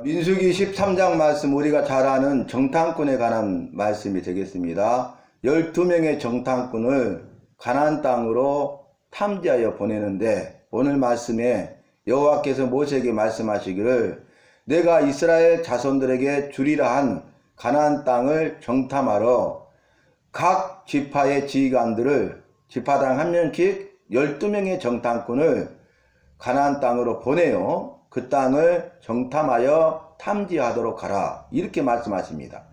민수기 13장 말씀, 우리가 잘 아는 정탐꾼에 관한 말씀이 되겠습니다. 12명의 정탐꾼을 가나안 땅으로 탐지하여 보내는데, 오늘 말씀에 여호와께서 모세에게 말씀하시기를 내가 이스라엘 자손들에게 주리라 한 가나안 땅을 정탐하러 각 지파의 지휘관들을 지파당 한 명씩 12명의 정탐꾼을 가나안 땅으로 보내요. 그 땅을 정탐하여 탐지하도록 하라, 이렇게 말씀하십니다.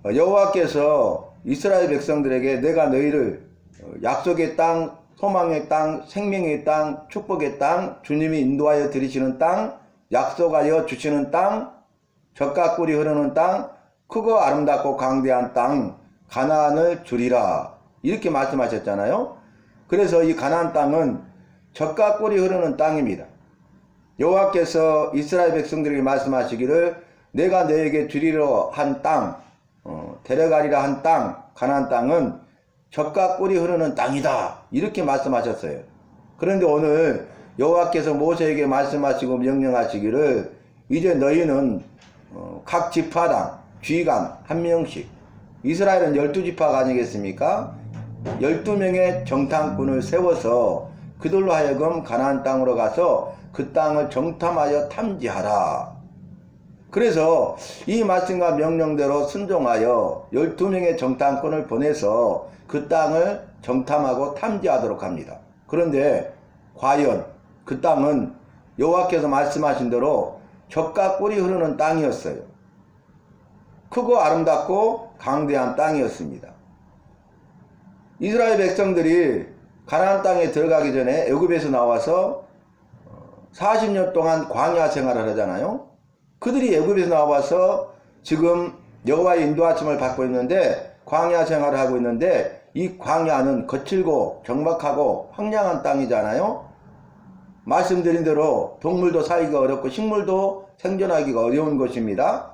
여호와께서 이스라엘 백성들에게 내가 너희를 약속의 땅, 소망의 땅, 생명의 땅, 축복의 땅, 주님이 인도하여 들이시는 땅, 약속하여 주시는 땅, 젖과 꿀이 흐르는 땅, 크고 아름답고 광대한 땅 가나안을 주리라, 이렇게 말씀하셨잖아요. 그래서 이 가나안 땅은 젖과 꿀이 흐르는 땅입니다. 여호와께서 이스라엘 백성들에게 말씀하시기를 내가 너에게 주리려 한 땅, 데려가리라 한 땅, 가나안 땅은 젖과 꿀이 흐르는 땅이다, 이렇게 말씀하셨어요. 그런데 오늘 여호와께서 모세에게 말씀하시고 명령하시기를 이제 너희는 각 지파당 지휘관 한 명씩, 이스라엘은 12지파가 아니겠습니까? 12명의 정탐꾼을 세워서 그들로 하여금 가나안 땅으로 가서 그 땅을 정탐하여 탐지하라. 그래서 이 말씀과 명령대로 순종하여 12명의 정탐꾼을 보내서 그 땅을 정탐하고 탐지하도록 합니다. 그런데 과연 그 땅은 여호와께서 말씀하신 대로 젖과 꿀이 흐르는 땅이었어요. 크고 아름답고 강대한 땅이었습니다. 이스라엘 백성들이 가나안 땅에 들어가기 전에 애굽에서 나와서 40년 동안 광야 생활을 하잖아요. 그들이 애굽에서 나와서 지금 여호와의 인도하심을 받고 있는데 광야 생활을 하고 있는데, 이 광야는 거칠고 적막하고 황량한 땅이잖아요. 말씀드린 대로 동물도 살기가 어렵고 식물도 생존하기가 어려운 곳입니다.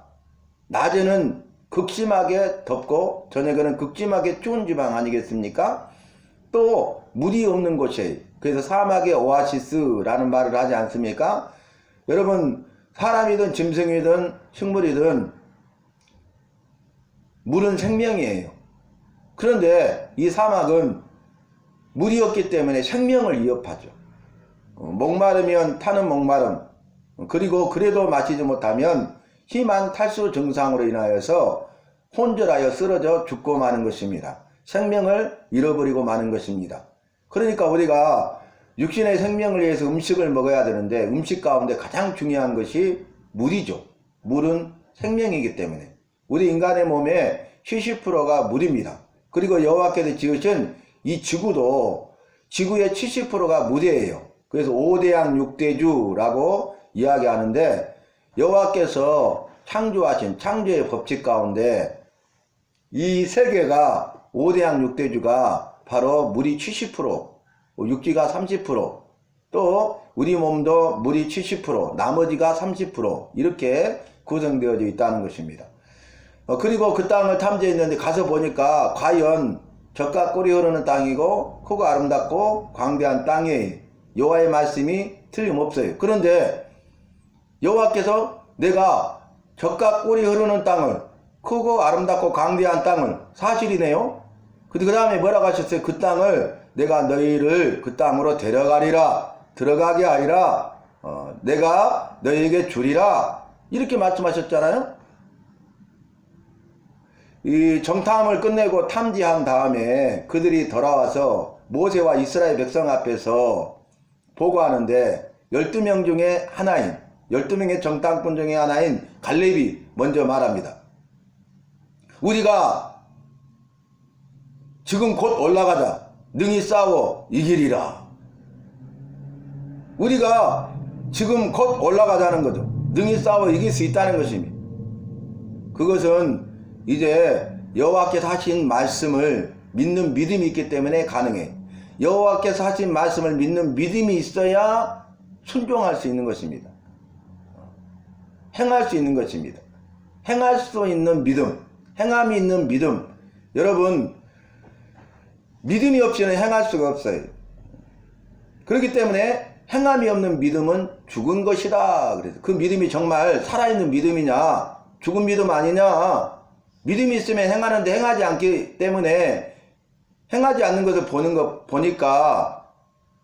낮에는 극심하게 덥고 저녁에는 극심하게 추운 지방 아니겠습니까? 또 물이 없는 곳이에요. 그래서 사막의 오아시스라는 말을 하지 않습니까? 여러분, 사람이든 짐승이든 식물이든 물은 생명이에요. 그런데 이 사막은 물이 없기 때문에 생명을 위협하죠. 목마르면 타는 목마름, 그리고 그래도 마시지 못하면 심한 탈수 증상으로 인하여서 혼절하여 쓰러져 죽고 마는 것입니다. 생명을 잃어버리고 마는 것입니다. 그러니까 우리가 육신의 생명을 위해서 음식을 먹어야 되는데 음식 가운데 가장 중요한 것이 물이죠. 물은 생명이기 때문에 우리 인간의 몸의 70%가 물입니다. 그리고 여호와께서 지으신 이 지구도 지구의 70%가 물이에요. 그래서 5대양 6대주라고 이야기하는데, 여호와께서 창조하신 창조의 법칙 가운데 이 세계가 5대양 6대주가 바로 물이 70%, 육지가 30%, 또 우리 몸도 물이 70%, 나머지가 30% 이렇게 구성되어져 있다는 것입니다. 그리고 그 땅을 탐지했는데 가서 보니까 과연 젖과 꿀이 흐르는 땅이고 크고 아름답고 광대한 땅이에요. 여호와의 말씀이 틀림없어요. 그런데 여호와께서 내가 젖과 꿀이 흐르는 땅을, 크고 아름답고 광대한 땅을, 사실이네요. 그 다음에 뭐라고 하셨어요? 그 땅을 내가 너희를 그 땅으로 데려가리라, 들어가게 하리라, 내가 너희에게 주리라, 이렇게 말씀하셨잖아요. 이 정탐을 끝내고 탐지한 다음에 그들이 돌아와서 모세와 이스라엘 백성 앞에서 보고하는데 12명 중에 하나인, 12명의 정탐꾼 중에 하나인 갈렙이 먼저 말합니다. 우리가 지금 곧 올라가자. 능히 싸워 이기리라. 우리가 지금 곧 올라가자는 거죠. 능히 싸워 이길 수 있다는 것입니다. 그것은 이제 여호와께서 하신 말씀을 믿는 믿음이 있기 때문에 가능해. 여호와께서 하신 말씀을 믿는 믿음이 있어야 순종할 수 있는 것입니다. 행할 수 있는 것입니다. 행할 수 있는 믿음, 행함이 있는 믿음. 여러분, 믿음이 없이는 행할 수가 없어요. 그렇기 때문에 행함이 없는 믿음은 죽은 것이다. 그래서 그 믿음이 정말 살아있는 믿음이냐, 죽은 믿음 아니냐. 믿음이 있으면 행하는데 행하지 않기 때문에 행하지 않는 것을 보니까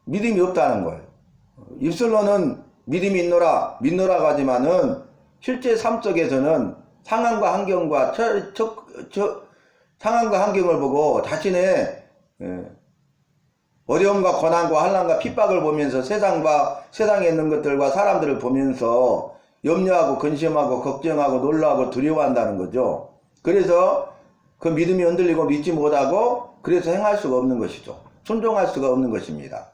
믿음이 없다는 거예요. 입술로는 믿음이 있노라, 믿노라고 하지만은 실제 삶 속에서는 상황과 환경과 상황과 환경을 보고 자신의 어려움과 고난과 환난과 핍박을 보면서 세상에 있는 것들과 사람들을 보면서 염려하고 근심하고 걱정하고 놀라고 두려워한다는 거죠. 그래서 그 믿음이 흔들리고 믿지 못하고 그래서 행할 수가 없는 것이죠. 순종할 수가 없는 것입니다.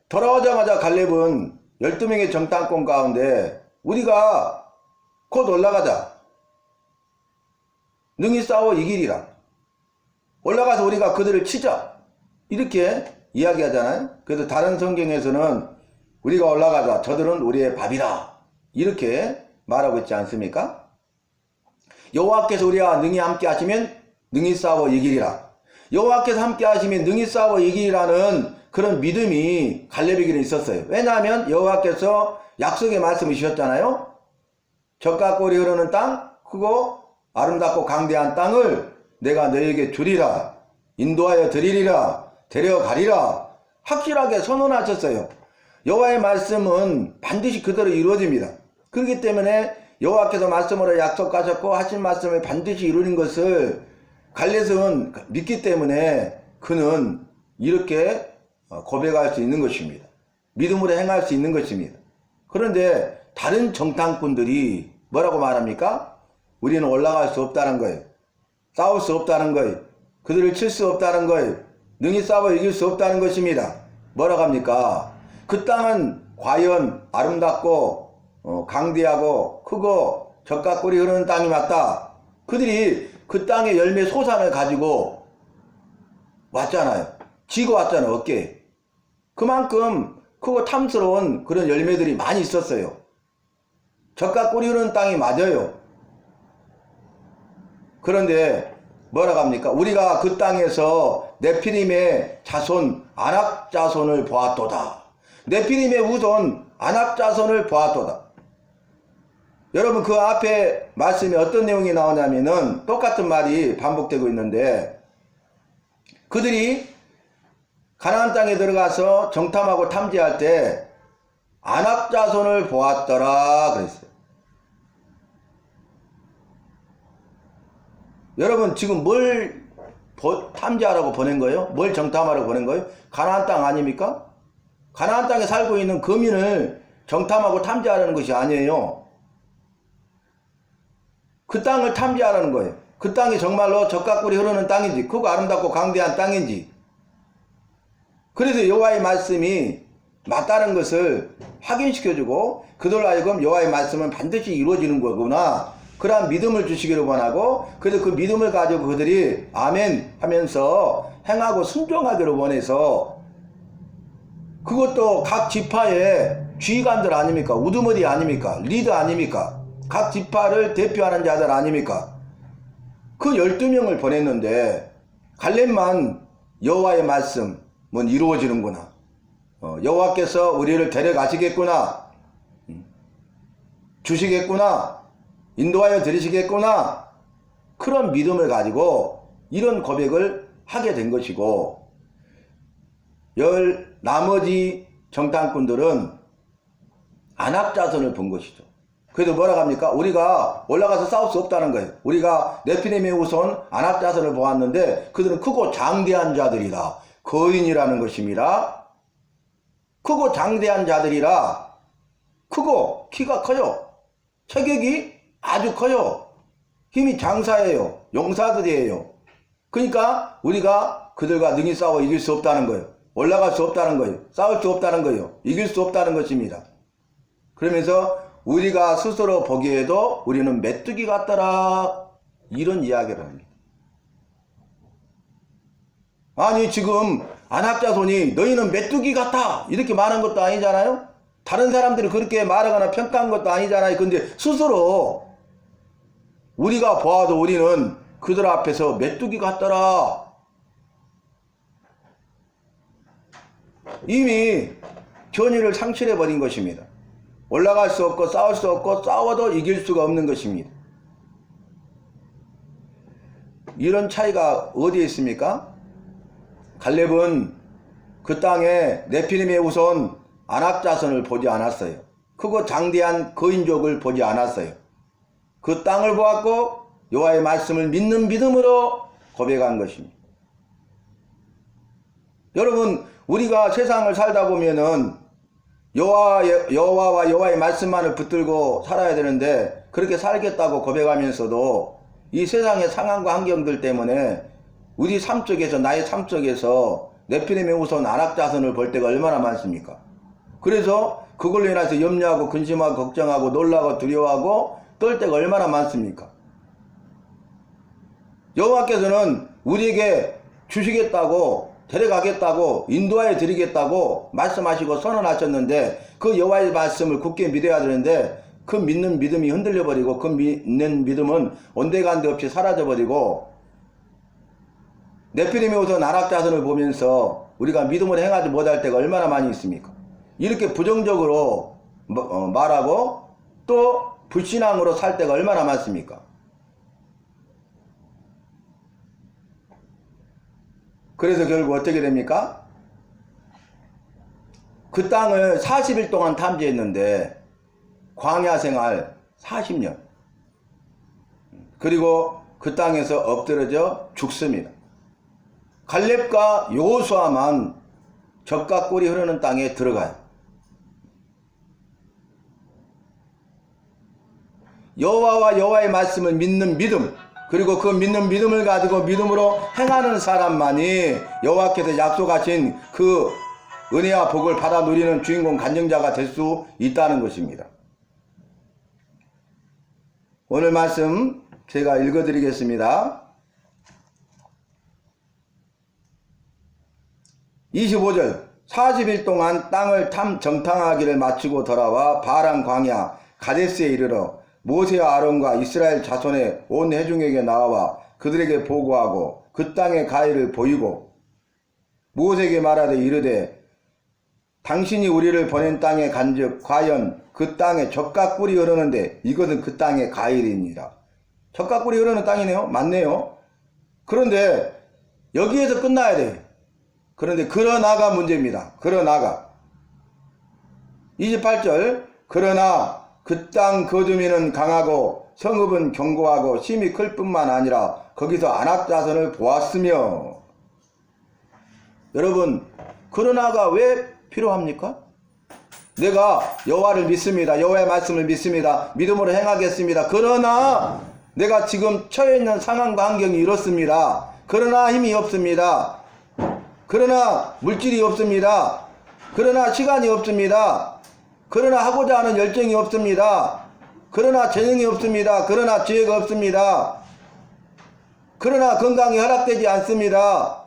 돌아오자마자 갈렙은 12명의 정탐꾼 가운데 우리가 곧 올라가자. 능히 싸워 이기리라. 올라가서 우리가 그들을 치자. 이렇게 이야기하잖아요. 그래서 다른 성경에서는 우리가 올라가자. 저들은 우리의 밥이라. 이렇게 말하고 있지 않습니까? 여호와께서 우리와 능히 함께 하시면 능히 싸워 이기리라. 여호와께서 함께 하시면 능히 싸워 이기리라는 그런 믿음이 갈렙에게는 있었어요. 왜냐하면 여호와께서 약속의 말씀을 주셨잖아요. 젖과 꿀이 흐르는 땅, 크고 아름답고 강대한 땅을 내가 너에게 주리라. 인도하여 드리리라. 데려가리라. 확실하게 선언하셨어요. 여호와의 말씀은 반드시 그대로 이루어집니다. 그렇기 때문에 여호와께서 말씀으로 약속하셨고 하신 말씀을 반드시 이루는 것을 갈렙은 믿기 때문에 그는 이렇게 고백할 수 있는 것입니다. 믿음으로 행할 수 있는 것입니다. 그런데 다른 정탐꾼들이 뭐라고 말합니까? 우리는 올라갈 수 없다는 거예요. 싸울 수 없다는 거예요. 그들을 칠 수 없다는 거예요. 능히 싸워 이길 수 없다는 것입니다. 뭐라고 합니까? 그 땅은 과연 아름답고 강대하고 크고 젖과 꿀이 흐르는 땅이 맞다. 그들이 그 땅의 열매 소산을 가지고 왔잖아요. 지고 왔잖아요. 어깨에. 그만큼 크고 탐스러운 그런 열매들이 많이 있었어요. 젖과 꿀이 흐르는 땅이 맞아요. 그런데 뭐라고 합니까? 우리가 그 땅에서 네피림의 자손 아낙 자손을 보았도다. 네피림의 후손 아낙 자손을 보았도다. 여러분 그 앞에 말씀에 어떤 내용이 나오냐면은 똑같은 말이 반복되고 있는데 그들이 가나안 땅에 들어가서 정탐하고 탐지할 때 아낙 자손을 보았더라 그랬어요. 여러분 지금 뭘 탐지하라고 보낸 거예요? 뭘 정탐하라고 보낸 거예요? 가나안 땅 아닙니까? 가나안 땅에 살고 있는 거민을 정탐하고 탐지하라는 것이 아니에요. 그 땅을 탐지하라는 거예요. 그 땅이 정말로 젖과 꿀이 흐르는 땅인지 크고 아름답고 강대한 땅인지 그래서 여호와의 말씀이 맞다는 것을 확인시켜주고 그들로 하여금 여호와의 말씀은 반드시 이루어지는 거구나 그러한 믿음을 주시기를 원하고 그래서 그 믿음을 가지고 그들이 아멘 하면서 행하고 순종하기를 원해서 그것도 각 지파의 지휘관들 아닙니까? 우두머리 아닙니까? 리더 아닙니까? 각 지파를 대표하는 자들 아닙니까? 그 12명을 보냈는데 갈렙만 여호와의 말씀은 이루어지는구나. 여호와께서 우리를 데려가시겠구나. 주시겠구나. 인도하여 드리시겠구나. 그런 믿음을 가지고 이런 고백을 하게 된 것이고 나머지 정탐꾼들은 아낙 자손을 본 것이죠. 그래서 뭐라고 합니까? 우리가 올라가서 싸울 수 없다는 거예요. 우리가 네피림의 후손 아낙 자손을 보았는데 그들은 크고 장대한 자들이라. 거인이라는 것입니다. 크고 장대한 자들이라. 크고 키가 커요. 체격이 아주 커요. 힘이 장사예요. 용사들이에요. 그러니까 우리가 그들과 능히 싸워 이길 수 없다는 거예요. 올라갈 수 없다는 거예요. 싸울 수 없다는 거예요. 이길 수 없다는 것입니다. 그러면서 우리가 스스로 보기에도 우리는 메뚜기 같더라 이런 이야기를 합니다. 아니 지금 아낙 자손이 너희는 메뚜기 같아 이렇게 말한 것도 아니잖아요. 다른 사람들이 그렇게 말하거나 평가한 것도 아니잖아요. 근데 스스로 우리가 보아도 우리는 그들 앞에서 메뚜기 같더라. 이미 전의를 상실해 버린 것입니다. 올라갈 수 없고 싸울 수 없고 싸워도 이길 수가 없는 것입니다. 이런 차이가 어디에 있습니까? 갈렙은 그 땅에 네피림의 후손 안악자손을 보지 않았어요. 크고 장대한 거인족을 보지 않았어요. 그 땅을 보았고 여호와의 말씀을 믿는 믿음으로 고백한 것입니다. 여러분, 우리가 세상을 살다 보면은 여호와와 여호와의 말씀만을 붙들고 살아야 되는데 그렇게 살겠다고 고백하면서도 이 세상의 상황과 환경들 때문에 우리 삶 속에서, 나의 삶 속에서 네피림의 후손 안악자손을 볼 때가 얼마나 많습니까? 그래서 그걸로 인해서 염려하고 근심하고 걱정하고 놀라고 두려워하고 떨 때가 얼마나 많습니까? 여호와께서는 우리에게 주시겠다고, 데려가겠다고, 인도하여 드리겠다고 말씀하시고 선언하셨는데 그 여호와의 말씀을 굳게 믿어야 되는데 그 믿는 믿음이 흔들려 버리고 그 믿는 믿음은 온데간데 없이 사라져 버리고 네피림의 후손 안악자손을 보면서 우리가 믿음을 행하지 못할 때가 얼마나 많이 있습니까? 이렇게 부정적으로 말하고 또 불신앙으로 살 때가 얼마나 많습니까? 그래서 결국 어떻게 됩니까? 그 땅을 40일 동안 탐지했는데 광야 생활 40년, 그리고 그 땅에서 엎드러져 죽습니다. 갈렙과 여호수아만 젖과 꿀이 흐르는 땅에 들어가요. 여호와와 여호와의 말씀을 믿는 믿음, 그리고 그 믿는 믿음을 가지고 믿음으로 행하는 사람만이 여호와께서 약속하신 그 은혜와 복을 받아 누리는 주인공 간증자가 될 수 있다는 것입니다. 오늘 말씀 제가 읽어드리겠습니다. 25절, 40일 동안 땅을 정탐하기를 마치고 돌아와 바란 광야 가데스에 이르러 모세와 아론과 이스라엘 자손의 온 회중에게 나와 그들에게 보고하고 그 땅의 가해를 보이고 모세에게 말하되 이르되 당신이 우리를 보낸 땅에 간즉 과연 그 땅에 젖과 꿀이 흐르는데 이것은 그 땅의 가일이니라. 젖과 꿀이 흐르는 땅이네요. 맞네요. 그런데 여기에서 끝나야 돼요. 그런데 그러나가 문제입니다. 그러나가 28절, 그러나 그 땅 거두미는 강하고 성읍은 견고하고 심이 클 뿐만 아니라 거기서 안악자손을 보았으며. 여러분, 그러나가 왜 필요합니까? 내가 여호와를 믿습니다. 여호와의 말씀을 믿습니다. 믿음으로 행하겠습니다. 그러나 내가 지금 처해 있는 상황과 환경이 이렇습니다. 그러나 힘이 없습니다. 그러나 물질이 없습니다. 그러나 시간이 없습니다. 그러나 하고자 하는 열정이 없습니다. 그러나 재능이 없습니다. 그러나 지혜가 없습니다. 그러나 건강이 허락되지 않습니다.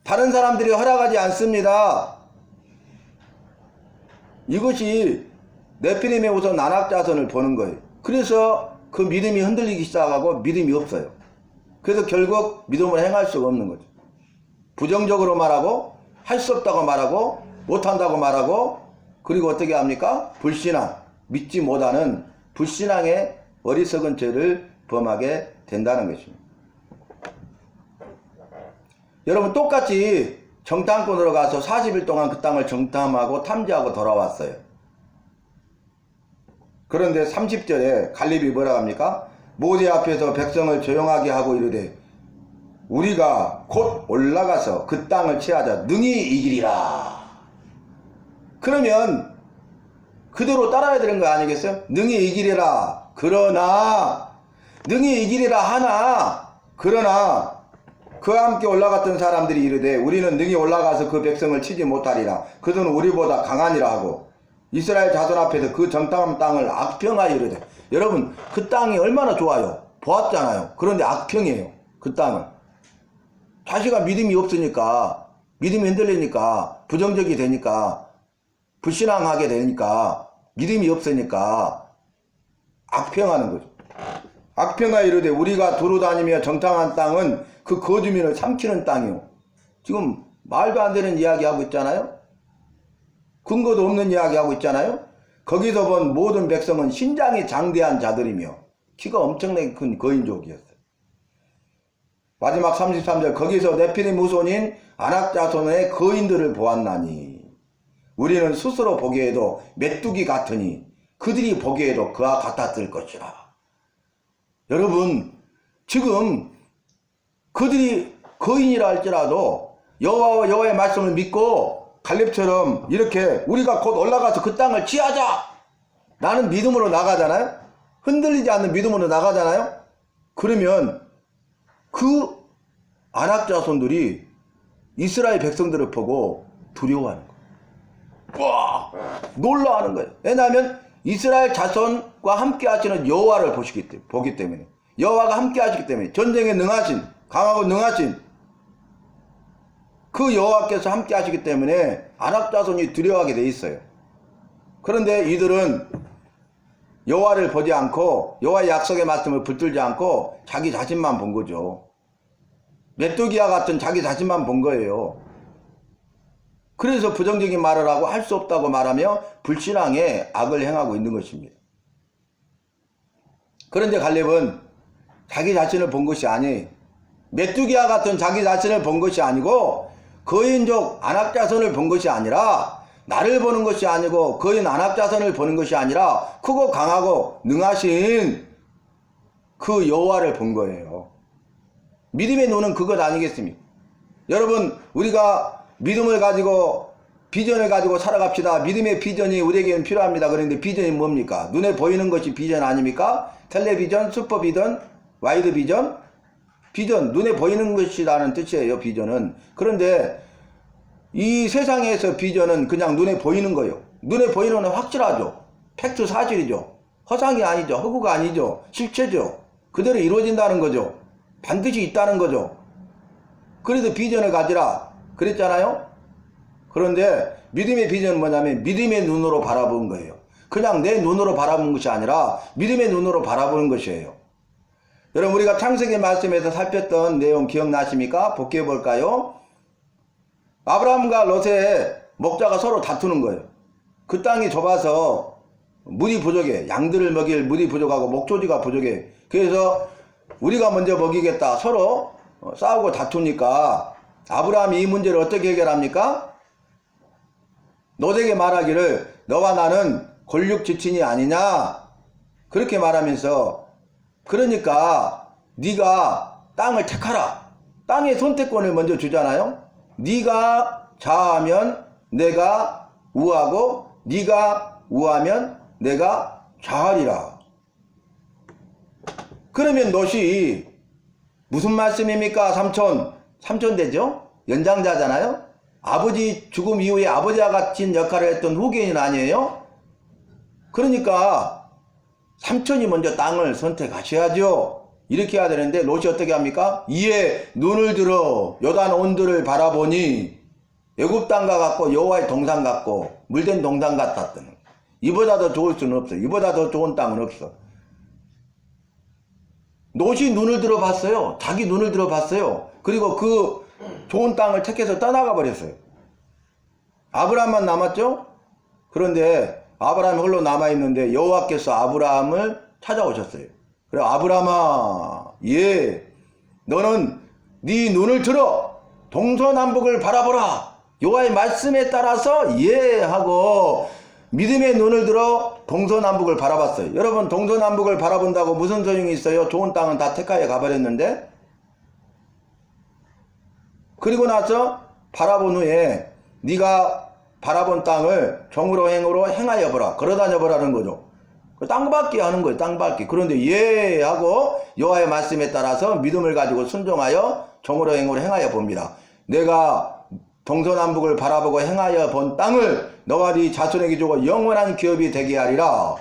다른 사람들이 허락하지 않습니다. 이것이 네피림의 후손 안악자손을 보는 거예요. 그래서 그 믿음이 흔들리기 시작하고 믿음이 없어요. 그래서 결국 믿음을 행할 수가 없는 거죠. 부정적으로 말하고 할 수 없다고 말하고 못한다고 말하고, 그리고 어떻게 합니까? 불신앙, 믿지 못하는 불신앙의 어리석은 죄를 범하게 된다는 것입니다. 여러분, 똑같이 정탐꾼으로 가서 40일 동안 그 땅을 정탐하고 탐지하고 돌아왔어요. 그런데 30절에 갈렙이 뭐라 합니까? 모세 앞에서 백성을 조용하게 하고 이르되 우리가 곧 올라가서 그 땅을 취하자 능히 이기리라. 그러면 그대로 따라야 되는 거 아니겠어요? 능히 이기리라. 그러나 능히 이기리라 하나, 그러나 그와 함께 올라갔던 사람들이 이르되 우리는 능히 올라가서 그 백성을 치지 못하리라. 그들은 우리보다 강하니라 하고 이스라엘 자손 앞에서 그 정탐한 땅을 악평하여 이르되. 여러분, 그 땅이 얼마나 좋아요. 보았잖아요. 그런데 악평이에요. 그 땅은 자기가 믿음이 없으니까, 믿음이 흔들리니까, 부정적이 되니까, 불신앙하게 되니까, 믿음이 없으니까 악평하는 거죠. 악평하여 이르되 우리가 두루 다니며 정탐한 땅은 그 거주민을 삼키는 땅이요. 지금 말도 안 되는 이야기 하고 있잖아요. 근거도 없는 이야기 하고 있잖아요. 거기서 본 모든 백성은 신장이 장대한 자들이며 키가 엄청나게 큰 거인족이었어요. 마지막 33절 거기서 네피림 후손인 아낙 자손의 거인들을 보았나니 우리는 스스로 보기에도 메뚜기 같으니 그들이 보기에도 그와 같았을 것이라. 여러분 지금 그들이 거인이라 할지라도 여호와와 여호와의 말씀을 믿고 갈렙처럼 이렇게 우리가 곧 올라가서 그 땅을 취하자 라는 믿음으로 나가잖아요. 흔들리지 않는 믿음으로 나가잖아요. 그러면 그 아낙 자손들이 이스라엘 백성들을 보고 두려워하는 거예요. 와, 놀라워하는 거예요. 왜냐하면 이스라엘 자손과 함께 하시는 여호와를 보기 때문에 여호와가 함께 하시기 때문에 전쟁에 능하신 강하고 능하신 그 여호와께서 함께 하시기 때문에 아낙 자손이 두려워하게 돼 있어요. 그런데 이들은 여호와를 보지 않고 여호와의 약속의 말씀을 붙들지 않고 자기 자신만 본 거죠. 메뚜기와 같은 자기 자신만 본 거예요. 그래서 부정적인 말을 하고 할 수 없다고 말하며 불신앙에 악을 행하고 있는 것입니다. 그런데 갈렙은 자기 자신을 본 것이 아니에요. 메뚜기와 같은 자기 자신을 본 것이 아니고 거인족 아낙 자손을 본 것이 아니라 나를 보는 것이 아니고 거인 아낙 자손을 보는 것이 아니라 크고 강하고 능하신 그 여호와를 본 거예요. 믿음의 눈은 그것 아니겠습니까? 여러분 우리가 믿음을 가지고 비전을 가지고 살아갑시다. 믿음의 비전이 우리에게는 필요합니다. 그런데 비전이 뭡니까? 눈에 보이는 것이 비전 아닙니까? 텔레비전, 슈퍼비전, 와이드 비전? 비전, 눈에 보이는 것이라는 뜻이에요. 비전은. 그런데 이 세상에서 비전은 그냥 눈에 보이는 거예요. 눈에 보이는 건 확실하죠. 팩트 사실이죠. 허상이 아니죠. 허구가 아니죠. 실체죠. 그대로 이루어진다는 거죠. 반드시 있다는 거죠. 그래서 비전을 가지라 그랬잖아요. 그런데 믿음의 비전은 뭐냐면 믿음의 눈으로 바라보는 거예요. 그냥 내 눈으로 바라보는 것이 아니라 믿음의 눈으로 바라보는 것이에요. 여러분 우리가 창세기 말씀에서 살폈던 내용 기억나십니까? 복귀해 볼까요? 아브라함과 롯의 목자가 서로 다투는 거예요. 그 땅이 좁아서 물이 부족해. 양들을 먹일 물이 부족하고 목조지가 부족해. 그래서 우리가 먼저 먹이겠다. 서로 싸우고 다투니까 아브라함이 이 문제를 어떻게 해결합니까? 롯에게 말하기를 너와 나는 골육지친이 아니냐? 그렇게 말하면서 그러니까 네가 땅을 택하라. 땅의 선택권을 먼저 주잖아요. 네가 좌하면 내가 우하고 네가 우하면 내가 좌하리라. 그러면 롯이 무슨 말씀입니까? 삼촌 되죠? 연장자잖아요. 아버지 죽음 이후에 아버지와 같은 역할을 했던 후계인 아니에요? 그러니까 삼촌이 먼저 땅을 선택하셔야죠. 이렇게 해야 되는데 롯이 어떻게 합니까? 이에 눈을 들어 요단 온들을 바라보니 애굽 땅과 같고 여호와의 동산 같고 물된 동산 같았더니 이보다 더 좋을 수는 없어. 이보다 더 좋은 땅은 없어. 롯이 눈을 들어 봤어요. 자기 눈을 들어 봤어요. 그리고 그 좋은 땅을 택해서 떠나가 버렸어요. 아브라함만 남았죠? 그런데 아브라함이 홀로 남아있는데 여호와께서 아브라함을 찾아오셨어요. 그래 아브라함아, 예, 너는 네 눈을 들어 동서남북을 바라보라. 여호와의 말씀에 따라서 예 하고 믿음의 눈을 들어 동서남북을 바라봤어요. 여러분 동서남북을 바라본다고 무슨 소용이 있어요? 좋은 땅은 다 택하여 가버렸는데. 그리고 나서 바라본 후에 네가 바라본 땅을 정으로 행으로 행하여 보라. 걸어다녀 보라는 거죠. 땅밟기 하는 거예요. 땅밟기. 그런데 예 하고 여호와의 말씀에 따라서 믿음을 가지고 순종하여 정으로 행으로 행하여 봅니다. 내가 동서남북을 바라보고 행하여 본 땅을 너와 네 자손에게 주고 영원한 기업이 되게 하리라.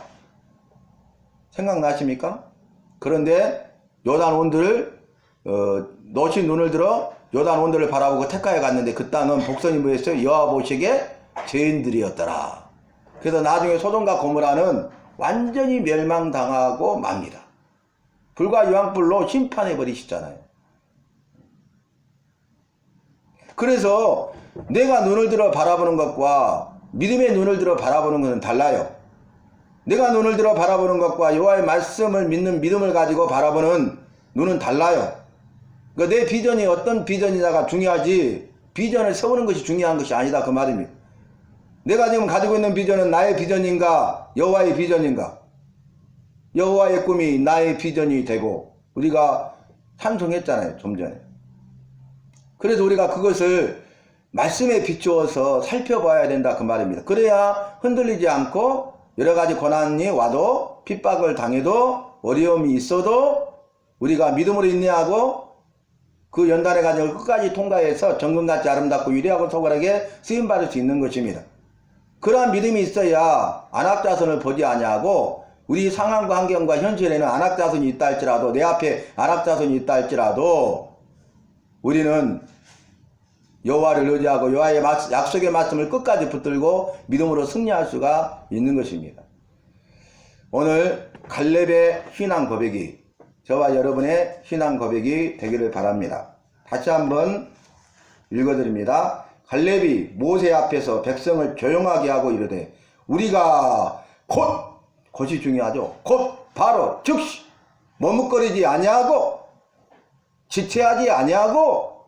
생각나십니까? 그런데 요단 온들을 롯이 눈을 들어 요단 온들을 바라보고 택하여 갔는데 그 땅은 복선이 뭐였어요? 여호와 보시기에 죄인들이었더라. 그래서 나중에 소돔과 고모라는 완전히 멸망당하고 맙니다. 불과 유황불로 심판해 버리시잖아요. 그래서 내가 눈을 들어 바라보는 것과 믿음의 눈을 들어 바라보는 것은 달라요. 내가 눈을 들어 바라보는 것과 여호와의 말씀을 믿는 믿음을 가지고 바라보는 눈은 달라요. 그러니까 내 비전이 어떤 비전이냐가 중요하지 비전을 세우는 것이 중요한 것이 아니다 그 말입니다. 내가 지금 가지고 있는 비전은 나의 비전인가 여호와의 비전인가? 여호와의 꿈이 나의 비전이 되고 우리가 찬송했잖아요 좀 전에. 그래서 우리가 그것을 말씀에 비추어서 살펴봐야 된다 그 말입니다. 그래야 흔들리지 않고 여러가지 고난이 와도 핍박을 당해도 어려움이 있어도 우리가 믿음으로 인내하고 그 연단의 과정을 끝까지 통과해서 정금같이 아름답고 위대하고 탁월하게 쓰임받을 수 있는 것입니다. 그러한 믿음이 있어야 안악자손을 보지 아니하고 우리 상황과 환경과 현실에는 안악자손이 있다 할지라도 내 앞에 안악자손이 있다 할지라도 우리는 여호와를 의지하고 여호와의 약속의 말씀을 끝까지 붙들고 믿음으로 승리할 수가 있는 것입니다. 오늘 갈렙의 신앙 고백이 저와 여러분의 신앙 고백이 되기를 바랍니다. 다시 한번 읽어드립니다. 갈렙이 모세 앞에서 백성을 조용하게 하고 이르되 우리가 곧이 중요하죠. 곧 바로 즉시 머뭇거리지 아니하고 지체하지 아니하고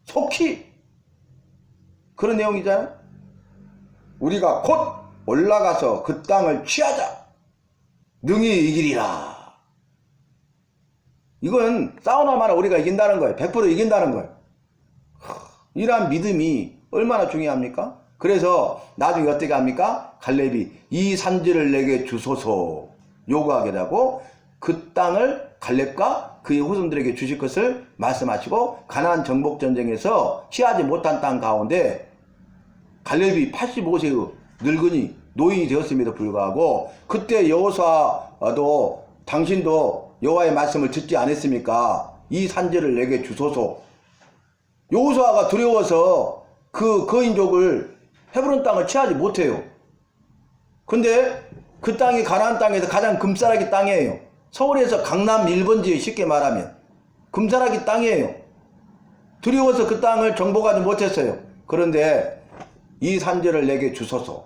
속히 그런 내용이잖아요. 우리가 곧 올라가서 그 땅을 취하자. 능히 이기리라. 이건 싸우나마나 우리가 이긴다는 거예요. 100% 이긴다는 거예요. 이러한 믿음이 얼마나 중요합니까? 그래서 나중에 어떻게 합니까? 갈렙이 이 산지를 내게 주소서 요구하게 되고 그 땅을 갈렙과 그의 후손들에게 주실 것을 말씀하시고 가나안 정복 전쟁에서 취하지 못한 땅 가운데 갈렙이 85세의 늙은이 노인이 되었음에도 불구하고 그때 여호수아도 당신도 여호와의 말씀을 듣지 않았습니까? 이 산지를 내게 주소서. 여호수아가 두려워서 그 거인족을 헤브론 땅을 취하지 못해요. 근데 그 땅이 가나안 땅에서 가장 금싸라기 땅이에요. 서울에서 강남 1번지 쉽게 말하면 금싸라기 땅이에요. 두려워서 그 땅을 정복하지 못했어요. 그런데 이 산지를 내게 주소서.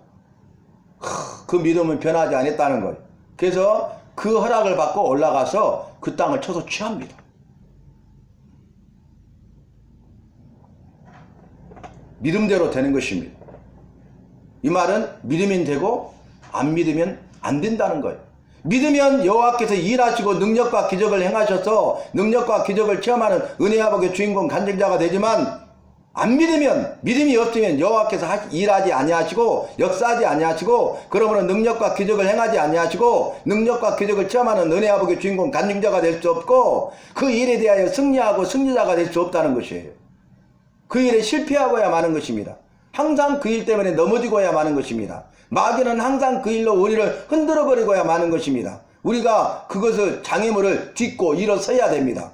그 믿음은 변하지 않았다는 거예요. 그래서 그 허락을 받고 올라가서 그 땅을 쳐서 취합니다. 믿음대로 되는 것입니다. 이 말은 믿으면 되고 안 믿으면 안 된다는 거예요. 믿으면 여호와께서 일하시고 능력과 기적을 행하셔서 능력과 기적을 체험하는 은혜 아버지의 주인공 간증자가 되지만 안 믿으면 믿음이 없으면 여호와께서 일하지 아니하시고 역사하지 아니하시고 그러므로 능력과 기적을 행하지 아니하시고 능력과 기적을 체험하는 은혜 아버지의 주인공 간증자가 될 수 없고 그 일에 대하여 승리하고 승리자가 될 수 없다는 것이에요. 그 일에 실패하고야 마는 것입니다. 항상 그 일 때문에 넘어지고야 마는 것입니다. 마귀는 항상 그 일로 우리를 흔들어 버리고야 마는 것입니다. 우리가 그것을 장애물을 딛고 일어서야 됩니다.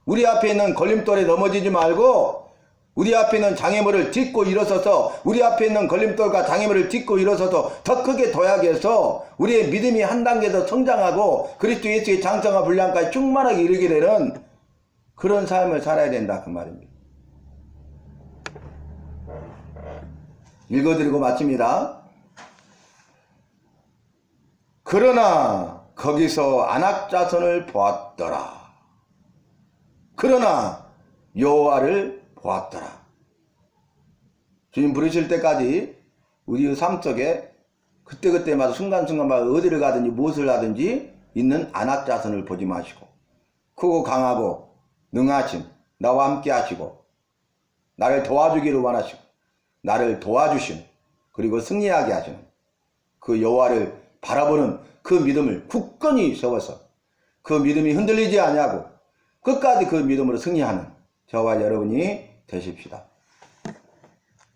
우리 앞에 있는 걸림돌에 넘어지지 말고 우리 앞에 있는 장애물을 딛고 일어서서 우리 앞에 있는 걸림돌과 장애물을 딛고 일어서서 더 크게 도약해서 우리의 믿음이 한 단계 더 성장하고 그리스도 예수의 장성과 분량까지 충만하게 이르게 되는 그런 삶을 살아야 된다 그 말입니다. 읽어드리고 마칩니다. 그러나 거기서 안악자손을 보았더라. 그러나 여호와를 보았더라. 주님 부르실 때까지 우리의 삶 속에 그때그때마다 순간순간마다 어디를 가든지 무엇을 하든지 있는 안악자손을 보지 마시고 크고 강하고 능하심 나와 함께 하시고 나를 도와주기를 원하시고 나를 도와주시는 그리고 승리하게 하시는 그 여호와를 바라보는 그 믿음을 굳건히 세워서 그 믿음이 흔들리지 아니하고 끝까지 그 믿음으로 승리하는 저와 여러분이 되십시다.